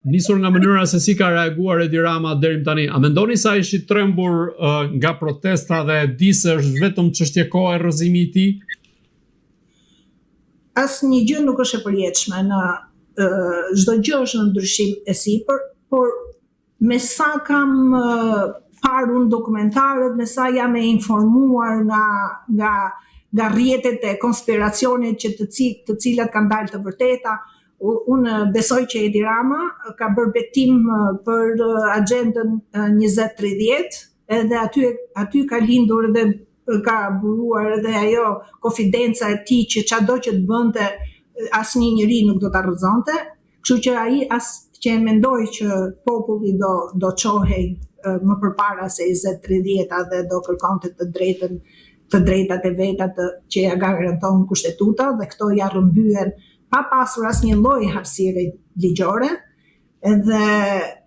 nisur nga mënyra se si ka reaguar Edi Rama deri tani. A mendoni se ai është i trembur nga protesta dhe di se është vetëm çështje kohe rrëzimi i tij? Asnjë gjë nuk është e përjetshme në çdo gjë është në ndryshim e sipër, por me sa kam parë unë dokumentarët, me sa jam e informuar nga rrjetet e konspiracionit që të cilat kanë dalë të vërteta, unë besoj që Edi Rama ka bërë betim për agendën 2030, edhe aty ka lindur dhe ka buruar edhe ajo konfidenca e tij që çado që të bënte asnjë njeri nuk do ta rrëzonte, kështu që ai as që e mendoj që populli do çohej më përpara se 2030 dhe do kërkonte të drejtat e veta që ja garanton kushtetuta dhe këto ja rrëmbyen pa pasur asnjë lloj hapësire ligjore. Edhe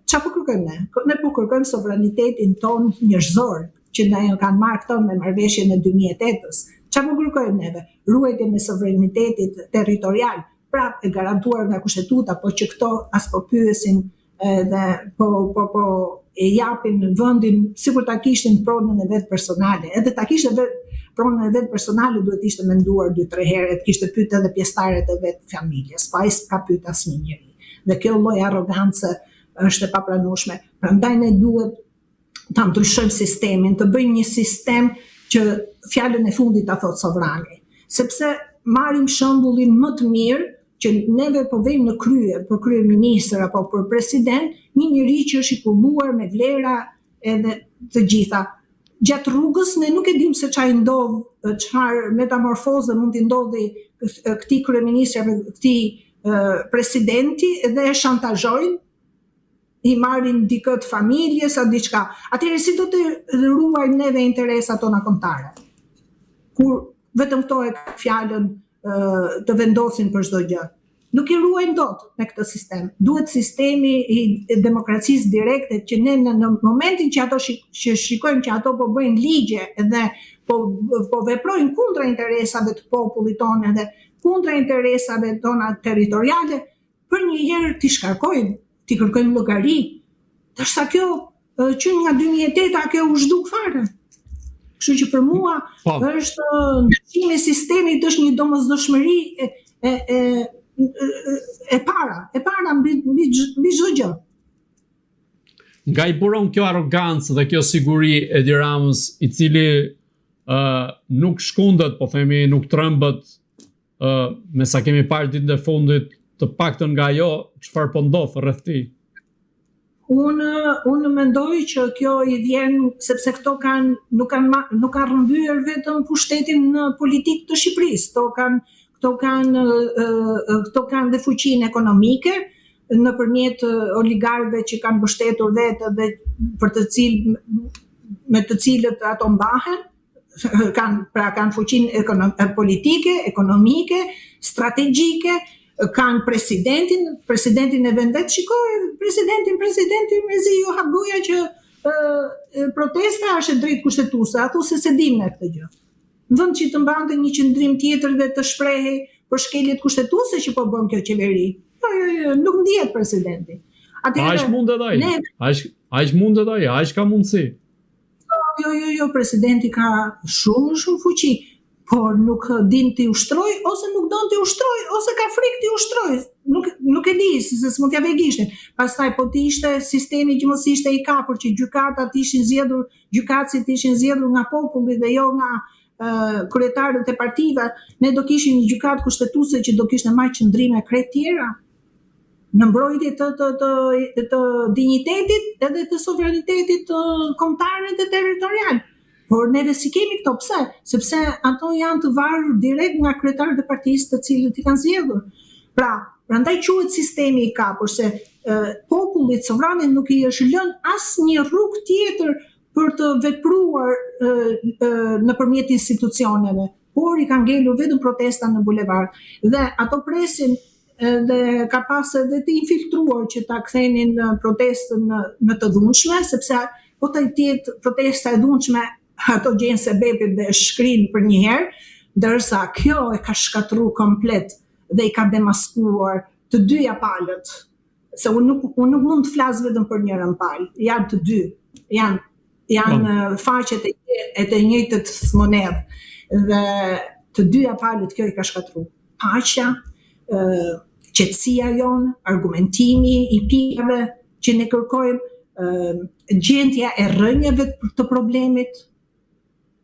çfarë po kërkojmë ne? Ne po kërkojmë sovranitetin ton njerëzor që na kanë marrë këto me marrëveshjen e 2008-s. Çfarë po kërkojmë neve? Ruajtjen e sovranitetit territorial, prapë e garantuar nga kushtetuta, po që këto as po pyesin dhe po e japin vendin sikur ta kishin pronën e vet personale. Edhe ta kishte pronën e vet personale duhet ishte menduar 2-3 herë, të kishte pyetur edhe pjesëtarët e vet familjes, pa ai s'ka pyet asnjë njeri. Dhe kjo lloj arrogancë është e papranueshme. Prandaj ne duhet ta ndryshojmë sistemin, të bëjmë një sistem që fjalën e fundit ta thotë sovrani, sepse marrim shembullin më të mirë që neve po vejmë në krye, për kryeministër apo për president, një njeri që është i kulluar me vlera edhe të gjitha. Gjatë rrugës ne nuk e dim se çfarë ndodh, çfarë metamorfoze mund të ndodhi këtij kryeministri apo këtij presidenti dhe e shantazhojnë, i marrin dikë të familjes a diçka. Atëherë si do të ruajmë neve interesat tona kombëtare? Kur vetëm këto e fjalën të vendosin për çdo gjë. Nuk i ruajmë dot me këtë sistem. Duhet sistemi i demokracisë direkte që ne në momentin që ato shikojmë që ato po bëjnë ligje dhe po veprojnë kundra interesave të popullit tonë dhe kundra interesave tona territoriale, për një herë t'i shkarkojnë, t'i kërkojnë llogari. Ndërsa kjo që nga 2008 kjo u zhduk fare. Kështu që për mua është ndryshimi i sistemit është një domosdoshmëri e para mbi çdo gjë. Nga i buron kjo arrogancë dhe kjo siguri Edi Ramës, i cili nuk shkundet, po themi nuk trembët, me sa kemi parë ditën e fundit, të paktën nga ajo çfarë po ndodh rreth tij. Unë mendoj që kjo i vjen sepse këto nuk kanë rrëmbyer vetëm pushtetin në politikë të Shqipërisë, këto kanë dhe fuqinë ekonomike nëpërmjet oligarëve që kanë mbështetur vetë dhe me të cilët ato mbahen, kanë fuqinë politike, ekonomike, strategjike. Kanë presidentin e vendet, shikoj, presidentin mezi ju hagoja që protesta është e drejtë kushtetuese, ato se dim në këtë gjë. Në vend që të mbante një qendrim tjetër dhe të shprehej për shkeljet kushtetuese që po bën kjo qeveri. Jo, nuk ndihet presidenti. Aq mundet ai. Aq mundet ai, aq ka mundësi. Jo, presidenti ka shumë fuqi. Por nuk din t'i ushtroj, ose nuk don t'i ushtroj, ose ka frikë t'i ushtroj. Nuk e di, se s'mund t'ja vej gishtin. Pastaj, po t'ishte sistemi që mos ishte i kapur, që gjykatësit ishin zgjedhur nga populli dhe jo nga kryetarët e partive, ne do kishim një gjykatë kushtetuese që do kishte marrë qëndrime krejt tjera në mbrojtje të dinjitetit edhe të sovranitetit kombëtar dhe territorial. Por neve si kemi këto, pse? Sepse ato janë të varur direkt nga kryetarët e partisë të cilët i kanë zgjedhur. Prandaj quhet sistemi i kapur, se popullit sovranit nuk i është lënë asnjë rrugë tjetër për të vepruar nëpërmjet institucioneve, por i kanë ngelur vetëm protesta në bulevard. Dhe ato presin dhe ka pas edhe të infiltruar që ta kthenin protestën në të dhunshme, sepse po të jetë protesta e dhunshme, ato gjenë sebepin dhe shkrin për një herë, ndërsa kjo e ka shkatruar komplet dhe i ka demaskuar të dyja palët se unë nuk mund të flas vetëm për njërën palë, janë të dy, janë faqet e të njëjtët monedhë dhe të dyja palët kjo i ka shkatruar. Paqja, qetësia jonë, argumentimi i pikave që ne kërkojmë, gjendja e rrënjeve të problemit,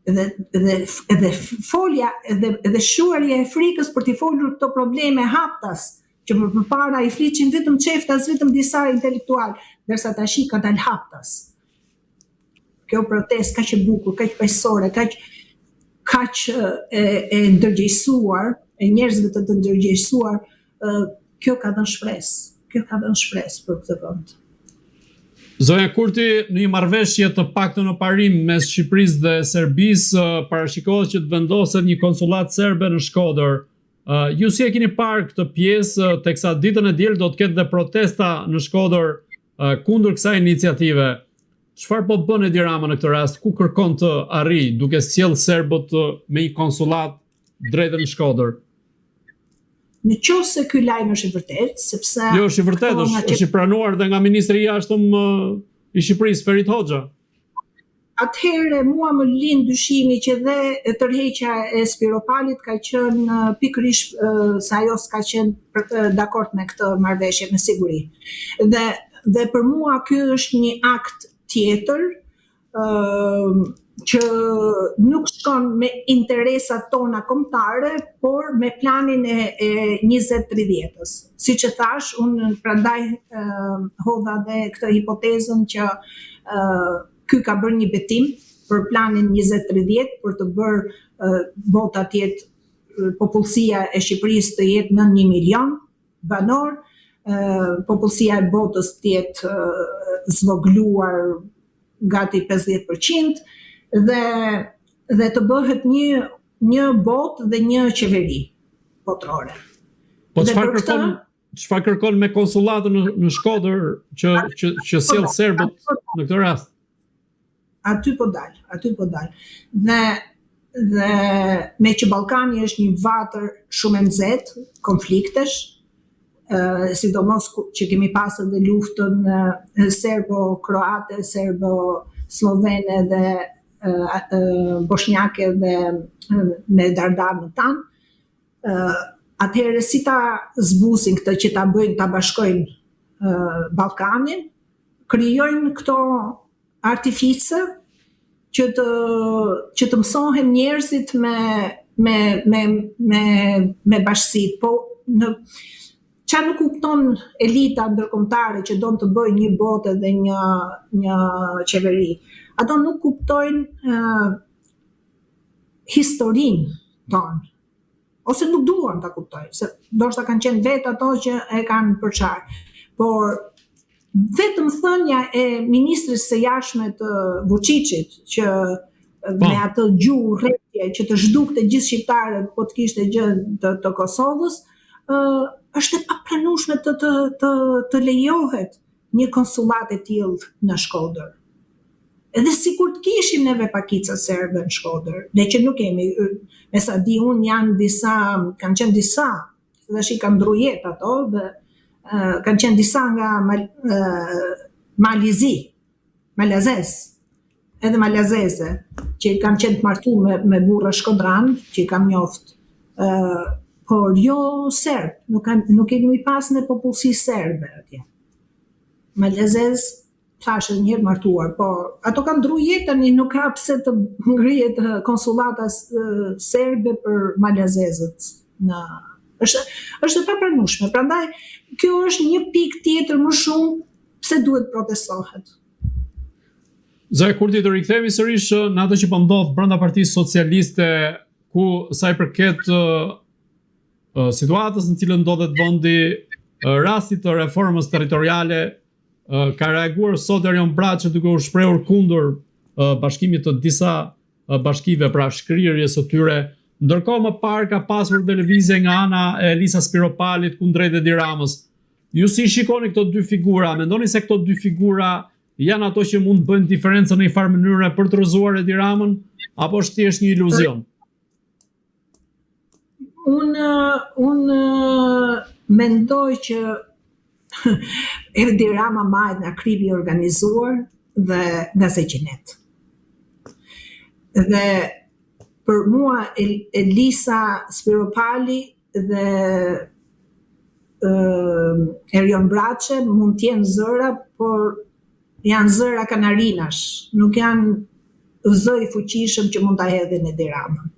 dhe folja dhe shuarja e frikës për t'i folur këto probleme haptas, që më përpara i fliqin vetëm qeftas, vetëm disa intelektual, derisa tash ka dalë haptas. Kjo protestë kaq e bukur, kaq paqësore, kaq e ndërgjegjësuar, e njerëzve të ndërgjegjësuar, kjo ka dhënë shpresë për këtë vend. Zonja Kurti, në një marrëveshje të paktën në parim mes Shqipërisë dhe Serbisë, parashikohet që të vendoset një konsullat serbe në Shkodër. Ju si e keni parë këtë pjesë, teksa ditën e diel do të ketë dhe protesta në Shkodër kundër kësaj iniciative. Çfarë po bën Edi Rama në këtë rast? Ku kërkon të arrijë duke sjellë serbët me një konsullat drejt në Shkodër? Në qoftë se ky lajm është i vërtetë, sepse jo, është i vërtetë, është i pranuar dhe nga ministri i jashtëm i Shqipërisë, Ferit Hoxha. Atëherë mua më lind dyshimi që dhe tërheqja e Spiropalit ka qenë pikërisht se ajo s'ka qenë dakord me këtë marrëveshje, me siguri. Dhe për mua ky është një akt tjetër që nuk shkon me interesat tona kombëtare, por me planin e 2030-s. Siç e thash, unë prandaj hodha dhe këtë hipotezën që ky ka bërë një betim për planin 2030 për të bërë bota të jetë popullsia e Shqipërisë të jetë në 1 milion banor, popullsia e botës të jetë zvogluar gati 50%, dhe të bëhet një botë dhe një qeveri botërore. Po çfarë kërkon me konsullatën në Shkodër që sjell serbët në këtë rast? Aty po dal. Dhe me që Ballkani është një vatër shumë e nxehtë, konfliktesh, sidomos që kemi pasur dhe luftën serbo-kroate, serbo-slovene dhe bosnjake dhe me dardanët tanë, atëherë si ta zbusin këtë që ta bëjnë, ta bashkojnë Ballkanin, krijojnë këto artifice që të mësohen njerëzit me bashkësitë. Po qa nuk kupton elita ndërkombëtare që do të bëjnë një botë dhe një qeveri. Ato nuk kuptojnë historinë tonë, ose nuk duan ta kuptojnë, se ndoshta kanë qenë vetë ato që e kanë përçarë. Por vetëm thënia e ministrit së jashtme të Vučićit që me atë gjuhë rretje që të zhdukte gjithë shqiptarët po të kishte gjë të Kosovës, është e papranueshme të lejohet një konsullat e tillë në Shkodër. Edhe sikur të kishim neve pakica serbe në Shkodër, ne që nuk kemi, me sa di unë kanë qenë disa, se tash i kanë ndruar jetë ato, dhe kanë qenë disa nga Malazes, edhe malazeze, që i kanë qenë të martuar me burra shkodran, që i kam njoft, por jo serb, nuk kemi pas në popullsi serbe atje. Malazes, thashë edhe njërë martuar, por ato kanë ndruar jetën, nuk ka pse të ngrihet konsullata serbe për malazezët. Është e papranueshme. Prandaj kjo është një pikë tjetër më shumë pse duhet protestohet. Zonja Kurti, të rikthehemi sërish në atë që po ndodh brenda Partisë Socialiste, ku sa i përket situatës në cilën ndodhet vendi, rastit të reformës territoriale, ka reaguar sot Erion Braçi duke u shprehur kundër bashkimit të disa bashkive, pra shkrirjes së tyre. Ndërkohë më parë ka pasur dhe lëvizje nga ana e Elisa Spiropalit kundrejt Edi Ramës. Ju si shikoni këto dy figura? Mendoni se këto dy figura janë ato që mund të bëjnë diferencën në një farë mënyre për të rrëzuar Edi Ramën, apo është thjesht një iluzion? Unë mendoj që Edi Rama mahet nga krimi i organizuar dhe nga Zeqinet. Dhe për mua Elisa Spiropali dhe Erion Braçe mund të jenë zëra, por janë zëra kanarinash, nuk janë zë i fuqishëm që mund ta hedhin Edi Rama.